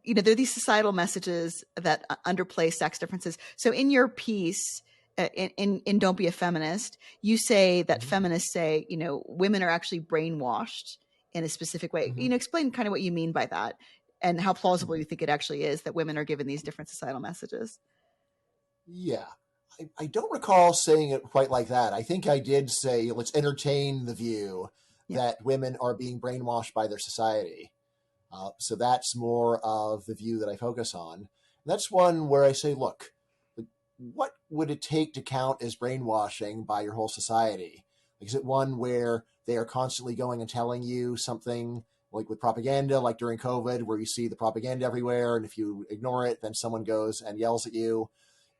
there are these societal messages that underplay sex differences. So in your piece, in Don't Be a Feminist, you say that feminists say, women are actually brainwashed in a specific way. Explain kind of what you mean by that and how plausible you think it actually is that women are given these different societal messages. Yeah. I don't recall saying it quite like that. I think I did say, let's entertain the view that women are being brainwashed by their society. So that's more of the view that I focus on. And that's one where I say, look, what would it take to count as brainwashing by your whole society? Like, is it one where they are constantly going and telling you something, like with propaganda, like during COVID, where you see the propaganda everywhere, and if you ignore it, then someone goes and yells at you?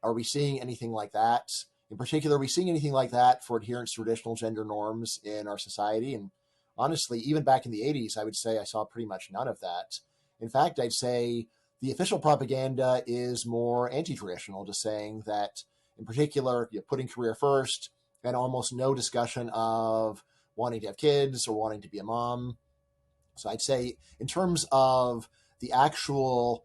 Are we seeing anything like that? In particular, are we seeing anything like that for adherence to traditional gender norms in our society? And honestly, even back in the 80s, I would say I saw pretty much none of that. In fact, I'd say the official propaganda is more anti-traditional, just saying that, in particular, putting career first and almost no discussion of wanting to have kids or wanting to be a mom. So I'd say in terms of the actual,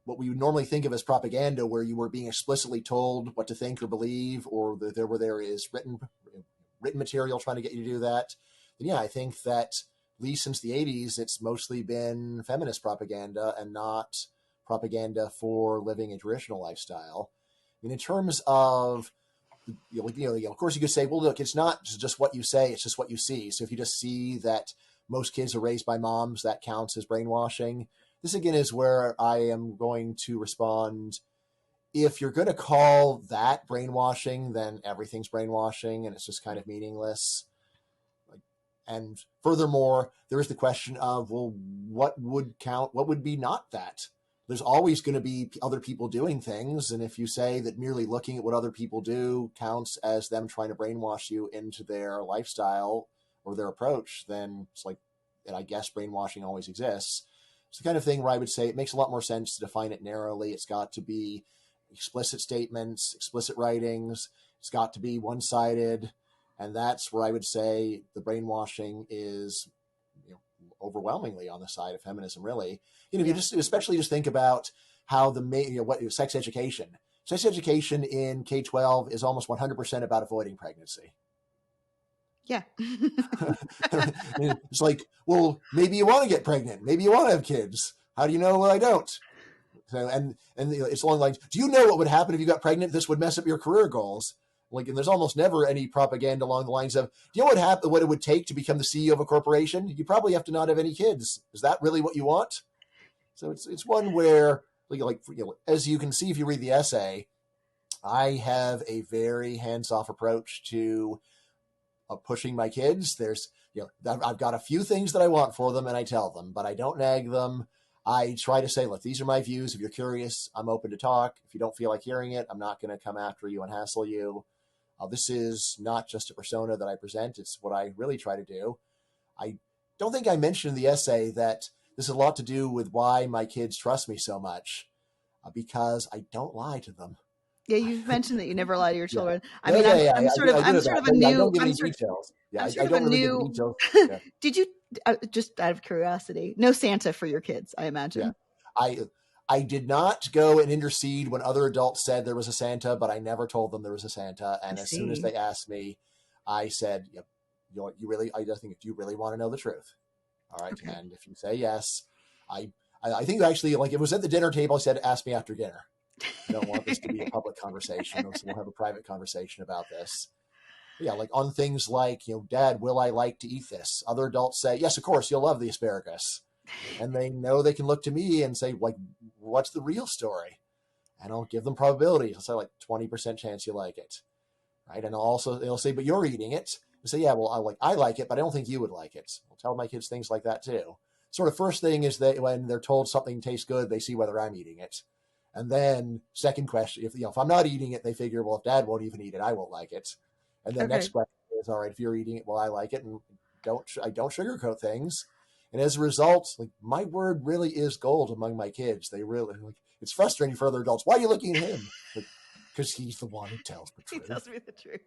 what we would normally think of as propaganda, where you were being explicitly told what to think or believe, or there is written material trying to get you to do that, then yeah, I think that at least since the 80s, it's mostly been feminist propaganda and not propaganda for living a traditional lifestyle. I mean, in terms of, of course you could say, well, look, it's not just what you say, it's just what you see. So if you just see that most kids are raised by moms, that counts as brainwashing. This again is where I am going to respond. If you're going to call that brainwashing, then everything's brainwashing and it's just kind of meaningless. And furthermore, there is the question of, well, what would count? What would be not that? There's always going to be other people doing things. And if you say that merely looking at what other people do counts as them trying to brainwash you into their lifestyle or their approach, then it's like, and I guess brainwashing always exists. It's the kind of thing where I would say it makes a lot more sense to define it narrowly. It's got to be explicit statements, explicit writings. It's got to be one-sided. And that's where I would say the brainwashing is overwhelmingly on the side of feminism, really. If you just, especially just think about how sex education in K-12 is almost 100% about avoiding pregnancy. Yeah. It's like, well, maybe you want to get pregnant. Maybe you want to have kids. How do you know? Well, I don't. So, and it's along the lines, do you know what would happen if you got pregnant? This would mess up your career goals. And there's almost never any propaganda along the lines of, do you know what it would take to become the CEO of a corporation? You probably have to not have any kids. Is that really what you want? So it's one where, as you can see if you read the essay, I have a very hands-off approach to pushing my kids. There's, I've got a few things that I want for them and I tell them, but I don't nag them. I try to say, look, these are my views. If you're curious, I'm open to talk. If you don't feel like hearing it, I'm not going to come after you and hassle you. This is not just a persona that I present. It's what I really try to do. I don't think I mentioned in the essay that this has a lot to do with why my kids trust me so much, because I don't lie to them. Yeah, you've mentioned that you never lie to your children. I'm sort of a new. I don't give any details. Yeah, I don't really give details. Yeah. Did you, just out of curiosity, no Santa for your kids, I imagine? Yeah. I did not go and intercede when other adults said there was a Santa, but I never told them there was a Santa. And as soon as they asked me, I said, I just think, do you really want to know the truth? All right. Okay. And if you say yes, I think actually, like, it was at the dinner table, I said, ask me after dinner. I don't want this to be a public conversation. So we'll have a private conversation about this. But yeah, like on things like, Dad, will I like to eat this? Other adults say, yes, of course, you'll love the asparagus. And they know they can look to me and say, like, what's the real story? And I'll give them probability. I'll say, like, 20% chance you like it. Right. And they'll say, but you're eating it. And say, yeah, well, I like it, but I don't think you would like it. I'll tell my kids things like that too. Sort of first thing is that when they're told something tastes good, they see whether I'm eating it. And then second question, if I'm not eating it, they figure, well, if Dad won't even eat it, I won't like it. And then next question is, all right, if you're eating it, well, I like it. And I don't sugarcoat things. And as a result, like, my word really is gold among my kids. They really, like, it's frustrating for other adults. Why are you looking at him? Because he's the one who tells the truth. He tells me the truth.